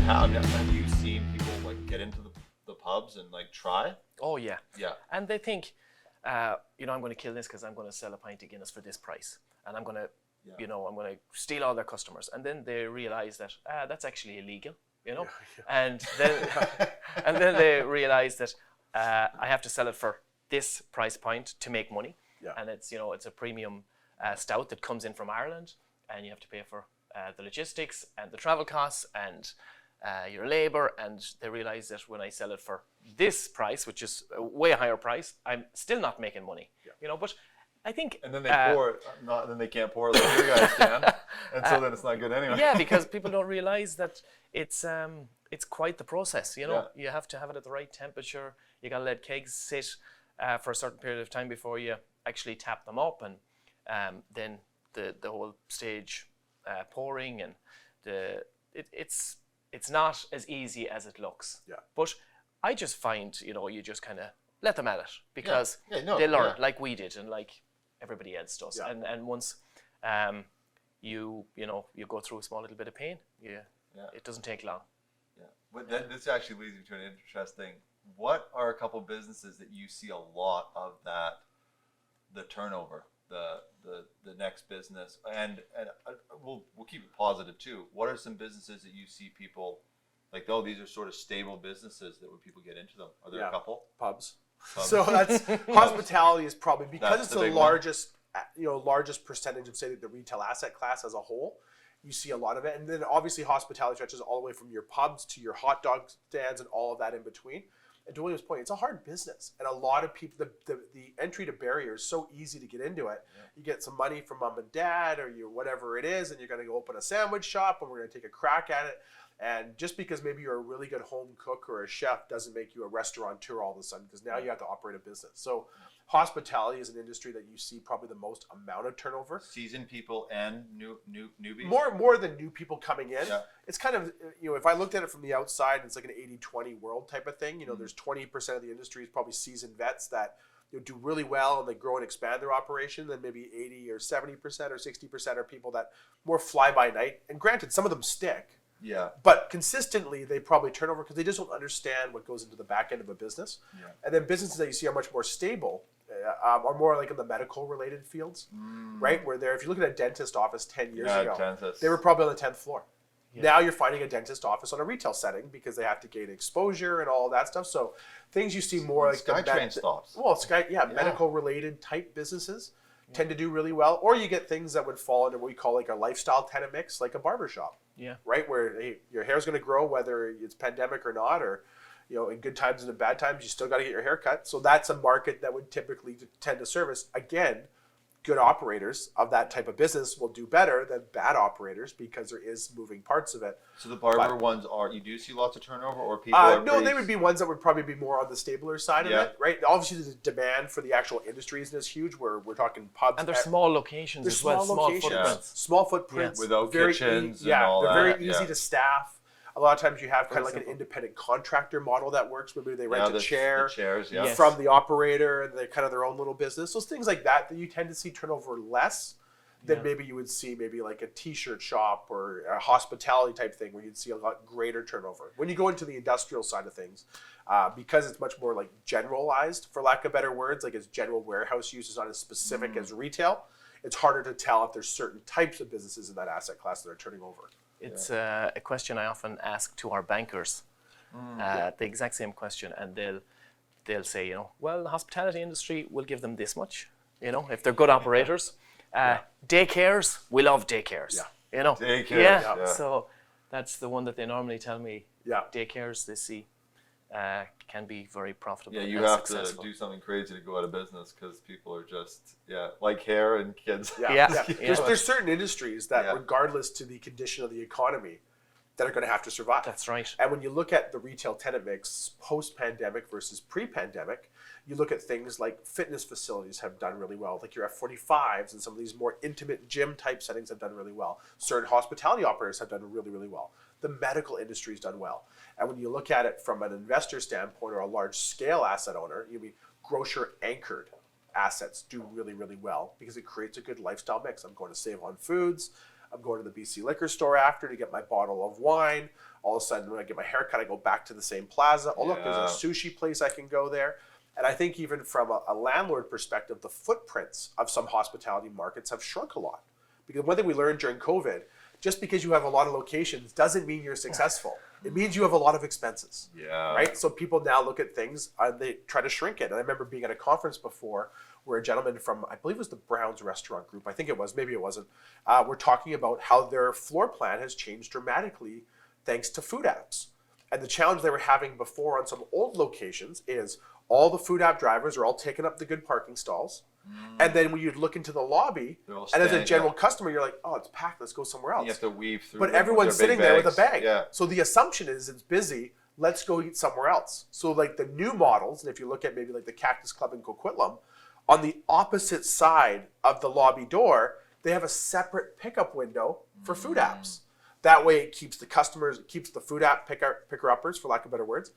have you seen people like get into the pubs and like try? Oh yeah. Yeah. And they think, I'm going to kill this because I'm going to sell a pint of Guinness for this price, and I'm going to, I'm going to steal all their customers. And then they realize that that's actually illegal, and then they realize that I have to sell it for this price point to make money, and it's a premium stout that comes in from Ireland, and you have to pay for the logistics and the travel costs and your labor, and they realize that when I sell it for this price, which is a way higher price, I'm still not making money. But I think and then they pour it, then they can't pour it like you guys can, and so then it's not good anyway. Yeah, because people don't realize that it's quite the process. You have to have it at the right temperature. You got to let kegs sit for a certain period of time before you actually tap them up, and then the whole stage pouring, and it's not as easy as it looks. Yeah. But I just find, you just kind of let them at it, because they learn like we did and like everybody else does. Yeah. And once you go through a small little bit of pain, it doesn't take long. Yeah. But then this actually leads me to an interesting. What are a couple businesses that you see a lot of the turnover, the next business, and we'll keep it positive too. What are some businesses that you see people like, oh, these are sort of stable businesses that when people get into them? Are there a couple? Pubs. So that's hospitality is probably, because it's the largest percentage of, say, the retail asset class as a whole. You see a lot of it, and then obviously hospitality stretches all the way from your pubs to your hot dog stands and all of that in between. And to William's point, it's a hard business, and a lot of people, the entry to barrier is so easy to get into it. Yeah. You get some money from mom and dad, or whatever it is, and you're going to go open a sandwich shop, and we're going to take a crack at it. And just because maybe you're a really good home cook or a chef doesn't make you a restaurateur all of a sudden, because now you have to operate a business. So hospitality is an industry that you see probably the most amount of turnover. Seasoned people and newbies? More than new people coming in. Yeah. It's kind of, if I looked at it from the outside, it's like an 80-20 world type of thing. There's 20% of the industry is probably seasoned vets that do really well and they grow and expand their operation. Then maybe 80 or 70% or 60% are people that more fly by night. And granted, some of them stick. Yeah. But consistently, they probably turn over because they just don't understand what goes into the back end of a business. Yeah. And then businesses that you see are much more stable are more like in the medical related fields, right? Where if you look at a dentist office 10 years ago, they were probably on the 10th floor. Yeah. Now you're finding a dentist office on a retail setting because they have to gain exposure and all that stuff. So things you see more like SkyTrain stops. Well, medical related type businesses tend to do really well. Or you get things that would fall under what we call like a lifestyle tenant mix, like a barbershop. Yeah. Right? Where your hair's going to grow whether it's pandemic or not, or in good times and in bad times, you still got to get your hair cut. So that's a market that would typically tend to service. Again, good operators of that type of business will do better than bad operators because there is moving parts of it. So the barber ones you do see lots of turnover, or people no, they would be ones that would probably be more on the stabler side of it, right? Obviously, the demand for the actual industry isn't as huge. We're talking pubs. And they're small locations as well, small footprints. Small footprints. Without kitchens and all that. They're very easy to staff. A lot of times you have kind of like an independent contractor model that works, where maybe they rent a chair from the operator, and they're kind of their own little business. So things like that you tend to see turnover less than maybe you would see maybe like a t-shirt shop or a hospitality type thing, where you'd see a lot greater turnover. When you go into the industrial side of things, because it's much more like generalized, for lack of better words, like it's general warehouse use, is not as specific as retail, it's harder to tell if there's certain types of businesses in that asset class that are turning over. It's a question I often ask to our bankers, the exact same question, and they'll say, well, the hospitality industry will give them this much, if they're good operators. Daycares, we love daycares. Daycares. So that's the one that they normally tell me. Daycares they see can be very profitable. Yeah, you have to do something crazy to go out of business, because people are just like hair and kids. There's certain industries that, regardless to the condition of the economy, that are going to have to survive. That's right. And when you look at the retail tenant mix post-pandemic versus pre-pandemic, you look at things like fitness facilities have done really well, like your F45s, and some of these more intimate gym type settings have done really well. Certain hospitality operators have done really, really well. The medical industry has done well. And when you look at it from an investor standpoint or a large scale asset owner, grocer anchored assets do really, really well because it creates a good lifestyle mix. I'm going to save on foods. I'm going to the BC liquor store after to get my bottle of wine. All of a sudden, when I get my haircut, I go back to the same plaza. Oh, look, there's a sushi place I can go there. And I think even from a landlord perspective, the footprints of some hospitality markets have shrunk a lot. Because one thing we learned during COVID, just because you have a lot of locations doesn't mean you're successful. It means you have a lot of expenses. Yeah. Right? So people now look at things and they try to shrink it. And I remember being at a conference before where a gentleman from, I believe it was the Browns restaurant group, I think it was, maybe it wasn't, we're talking about how their floor plan has changed dramatically thanks to food apps. And the challenge they were having before on some old locations is all the food app drivers are all taking up the good parking stalls. And then when you look into the lobby, and as a general customer, you're like, oh, it's packed, let's go somewhere else. You have to weave through. But everyone's sitting there with a bag. Yeah. So the assumption is it's busy, let's go eat somewhere else. So like the new models, and if you look at maybe like the Cactus Club in Coquitlam, on the opposite side of the lobby door, they have a separate pickup window for food apps. That way it keeps the customers, it keeps the food app picker-uppers, for lack of better words,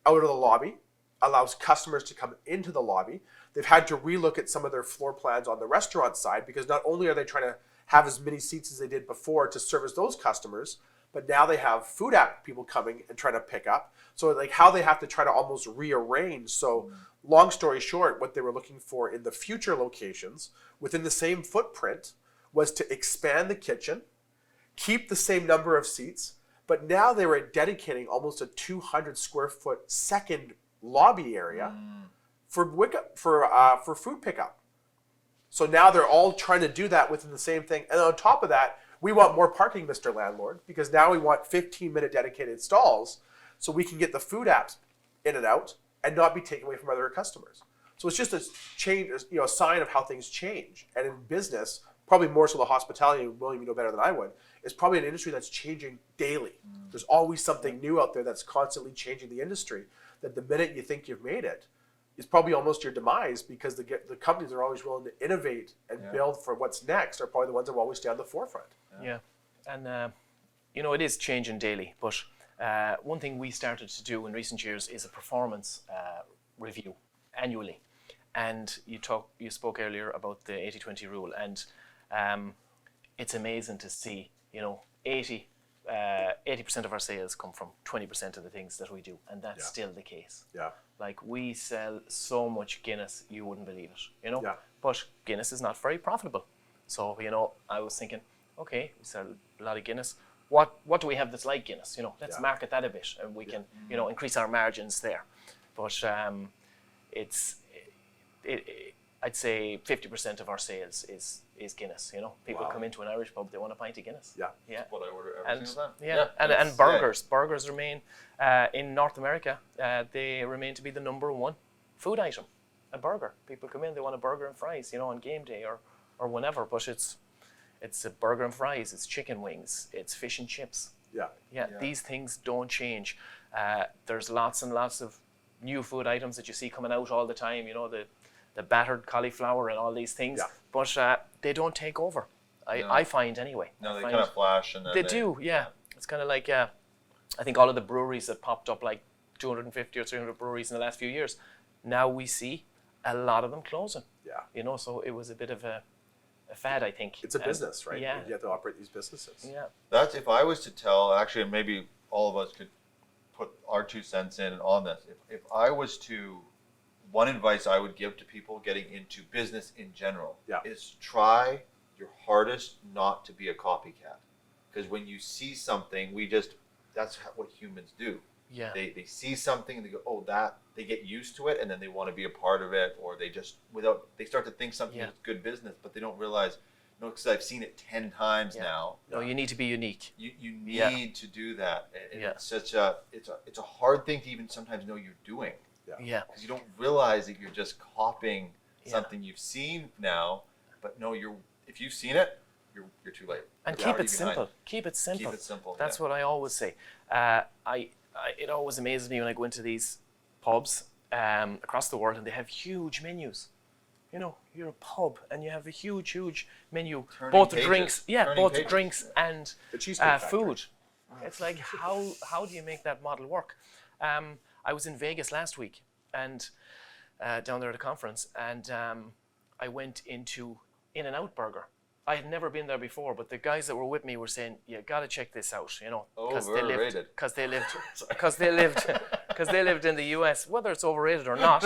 out of the lobby, allows customers to come into the lobby. They've had to relook at some of their floor plans on the restaurant side because not only are they trying to have as many seats as they did before to service those customers, but now they have food app people coming and trying to pick up. So like how they have to try to almost rearrange. So long story short, what they were looking for in the future locations within the same footprint was to expand the kitchen, keep the same number of seats, but now they were dedicating almost a 200 square foot second lobby area for food pickup. So now they're all trying to do that within the same thing. And on top of that, we want more parking, Mr. Landlord, because now we want 15-minute dedicated stalls so we can get the food apps in and out and not be taken away from other customers. So it's just a change, a sign of how things change. And in business, probably more so the hospitality, and William, you know better than I would, is probably an industry that's changing daily. There's always something new out there that's constantly changing the industry, that the minute you think you've made it, is probably almost your demise, because the companies are always willing to innovate and build for what's next are probably the ones that will always stay on the forefront. Yeah. And, it is changing daily. But one thing we started to do in recent years is a performance review annually. And you spoke earlier about the 80-20 rule. And it's amazing to see, 80% of our sales come from 20% of the things that we do. And that's still the case. Yeah. Like, we sell so much Guinness, you wouldn't believe it, Yeah. But Guinness is not very profitable. So, I was thinking, okay, we sell a lot of Guinness. What do we have that's like Guinness? Let's market that a bit, and we can, increase our margins there. But I'd say 50% of our sales is Guinness. People come into an Irish pub, they want a pint of Guinness. Yeah. That's what I order every single time. And burgers. Burgers remain in North America. They remain to be the number one food item. A burger. People come in, they want a burger and fries. On game day or whenever. But it's a burger and fries. It's chicken wings. It's fish and chips. Yeah. These things don't change. There's lots and lots of new food items that you see coming out all the time. The battered cauliflower and all these things, but they don't take over. I find anyway. No, they kind of flash and then they do. Yeah, it's kind of like I think all of the breweries that popped up, like 250 or 300 breweries in the last few years. Now we see a lot of them closing. Yeah. So it was a bit of a fad, I think. It's a business, right? Yeah. You have to operate these businesses. Yeah. That's, if I was to tell, actually, maybe all of us could put our 2 cents in on this. If I was to, one advice I would give to people getting into business in general is try your hardest not to be a copycat. Because when you see something, that's what humans do. Yeah. They see something and they go, oh, they get used to it, and then they want to be a part of it, or they start to think something is good business, but they don't realize, because I've seen it 10 times now. No, you need to be unique. You need to do that. And it's a hard thing to even sometimes know you're doing. Yeah. Because you don't realize that you're just copying something you've seen now, but no, if you've seen it, you're too late. And keep it simple. Keep it simple. That's what I always say. It always amazes me when I go into these pubs across the world, and they have huge menus. You're a pub and you have a huge menu, both the drinks and food. It's like, how do you make that model work? I was in Vegas last week and down there at a conference, and I went into In-N-Out Burger. I had never been there before, but the guys that were with me were saying, "You got to check this out," you know, Overrated. because they lived in the US. Whether it's overrated or not,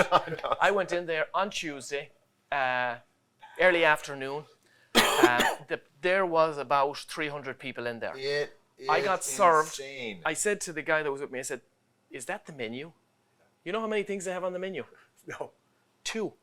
I went in there on Tuesday, early afternoon. There was about 300 people in there. I got served. Insane. I said to the guy that was with me, I said, "Is that the menu? You know how many things they have on the menu?" No. 2.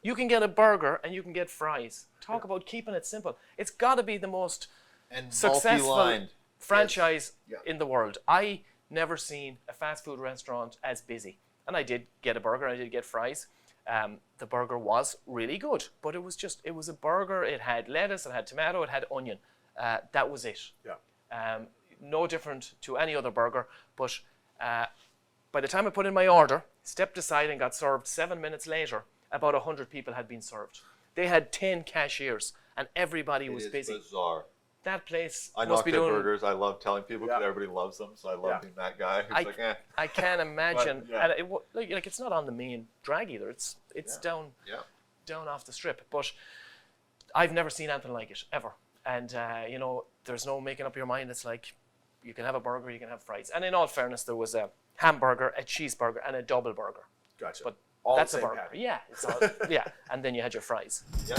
You can get a burger and you can get fries. Talk about keeping it simple. It's got to be the most And successful multi-lined. franchise Yes. in the world. I never seen a fast food restaurant as busy. And I did get a burger, I did get fries. The burger was really good, but it was a burger. It had lettuce, it had tomato, it had onion. That was it. Yeah. No different to any other burger, but by the time I put in my order, stepped aside and got served 7 minutes later, about 100 people had been served. They had 10 cashiers and everybody was busy. It's bizarre. That place I must knocked be their doing... burgers. I love telling people because Yeah. everybody loves them. So I love Yeah. being that guy who's like, eh. I can't imagine. But, yeah. And like it's not on the main drag either. It's Yeah. down off the strip. But I've never seen anything like it ever. And you know, there's no making up your mind. It's like you can have a burger, you can have fries. And in all fairness, there was a hamburger, a cheeseburger, and a double burger. Gotcha. But all that's the a same burger. pattern. Yeah, it's all, yeah. And then you had your fries. Yeah.